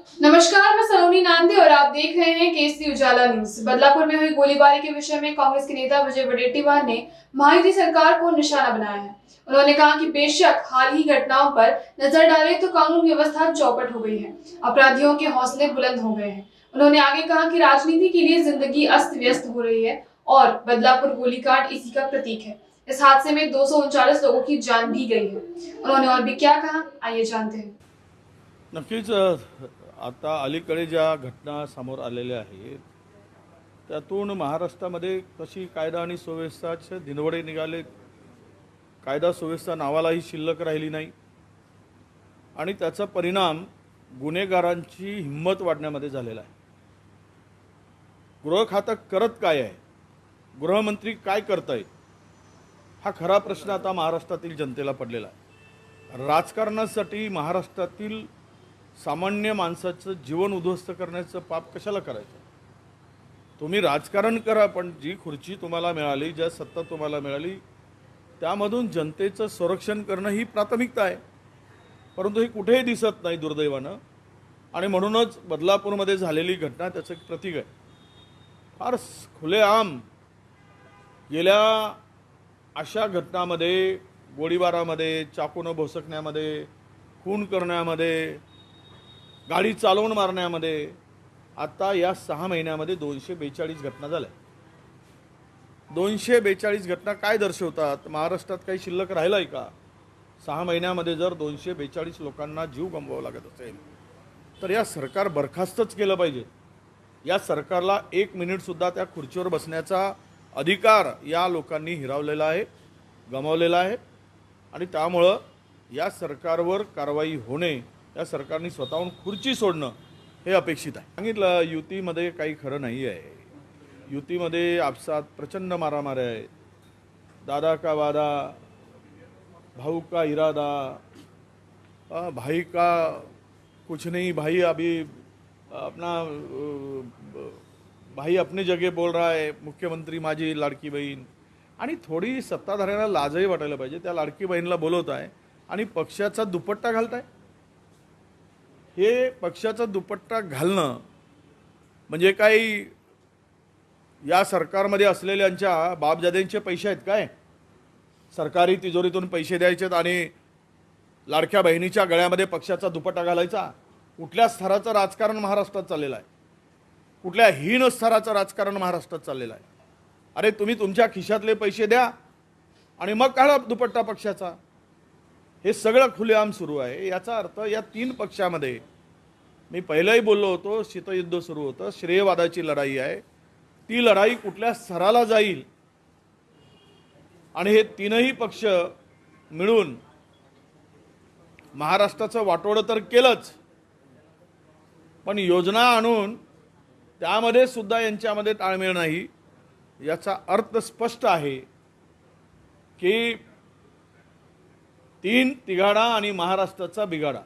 नमस्कार, मैं सलोनी नांदे और आप देख रहे हैं केसरी उजाला न्यूज। बदलापुर में हुई गोलीबारी के विषय में कांग्रेस के नेता विजय वडेट्टीवार ने महायुति सरकार को निशाना बनाया है। उन्होंने कहा कि बेशक हाल ही घटनाओं पर नजर डाले तो कानून व्यवस्था चौपट हो गई है, अपराधियों के हौसले बुलंद हो गए हैं। उन्होंने आगे कहा कि राजनीति के लिए जिंदगी अस्त व्यस्त हो रही है और बदलापुर गोलीकांड इसी का प्रतीक है। इस हादसे में 239 लोगों की जान भी गई है। उन्होंने और भी क्या कहा, आइए जानते हैं। नक्कीच आता अलीकडे ज्या घटना समोर आलेल्या आहेत त्यातून महाराष्ट्रामध्ये कशी कायदा आणि सुव्यवस्थाचे दिनवडे निघाले, कायदा सुव्यवस्था नावालाही शिल्लक राहिली नाही आणि त्याचा परिणाम गुन्हेगारांची हिंमत वाढण्यामध्ये झालेला आहे। गृह खातं करत काय आहे, गृहमंत्री काय करतायत, हा खरा प्रश्न आता महाराष्ट्रातील जनतेला पडलेला आहे। राजकारणासाठी महाराष्ट्रातील सामान्य माणसाचं जीवन उद्ध्वस्त करण्याचं पाप कशाला करायचं? तुम्ही राजकारण करा, पण जी खुर्ची तुम्हाला मिळाली, ज्या सत्ता तुम्हाला मिळाली त्यामधून जनतेचं संरक्षण करणं ही प्राथमिकता आहे। परंतु हे कुठेही दिसत नाही दुर्दैवानं, आणि म्हणूनच बदलापूरमध्ये झालेली घटना त्याचं एक प्रतीक आहे। फार खुलेआम गेल्या अशा घटनांमध्ये, गोळीबारामध्ये, चाकूनं भोसकण्यामध्ये, खून करण्यामध्ये, गाडी चालवून मारण्यामध्ये आता या 6 महिन्यामध्ये 242 घटना झाल्या। 242 घटना काय दर्शवतात? महाराष्ट्रात काही शिल्लक राहिलं आहे का? 6 महिन्यामध्ये जर 242 लोकांना जीव गमवावा लागत असेल तर या सरकार बरखास्तच केलं पाहिजे। या सरकारला 1 मिनिटसुद्धा त्या खुर्चीवर बसण्याचा अधिकार या लोकांनी हिरावलेला आहे, गमावलेला आहे, आणि त्यामुळं या सरकारवर कारवाई होणे, या सरकारने स्वतःहून खुर्ची सोडणं हे अपेक्षित आहे। सांगितलं युतीमध्ये काही खरं नाही आहे। युतीमध्ये आपसात प्रचंड मारामारी आहे। दादा का वादा, भाऊ का इरादा, भाई का कुछ नहीं, भाई अभी अपना भाई अपनी जगह बोल रहा है, मुख्यमंत्री माझी लाडकी बहीण। आणि थोडी सत्ताधाऱ्यांना लाजही वाटायला पाहिजे। त्या लाडकी बहीणला बोलवत आहे आणि पक्षाचा दुपट्टा घालताय। हे पक्षाचा दुपट्टा घालणं म्हणजे काही या सरकारमध्ये असलेल्यांच्या बापजाद्यांचे पैसे आहेत काय? सरकारी तिजोरीतून पैसे द्यायचेत आणि लाडक्या बहिणीच्या गळ्यामध्ये पक्षाचा दुपट्टा घालायचा? कुठल्या स्तराचं राजकारण महाराष्ट्रात चाललेलं आहे? कुठल्या हीन स्तराचं राजकारण महाराष्ट्रात चाललेलं आहे? अरे तुम्ही तुमच्या खिशातले पैसे द्या आणि मग काढा दुपट्टा पक्षाचा। हे सगळं खुलेआम सुरू आहे। याचा अर्थ या 3 पक्षामध्ये, मी पहिलेही बोललो होतो, शीतयुद्ध सुरू होतं, श्रेयवादाची लढाई आहे। ती लढाई कुठल्या स्तराला जाईल आणि हे 3ही पक्ष मिळून महाराष्ट्राचं वाटोळं तर केलंच, पण योजना आणून त्यामध्ये सुद्धा यांच्यामध्ये ताळमेळ नाही। याचा अर्थ स्पष्ट आहे की 3 तिघाडा आणि महाराष्ट्राचा बिघाडा।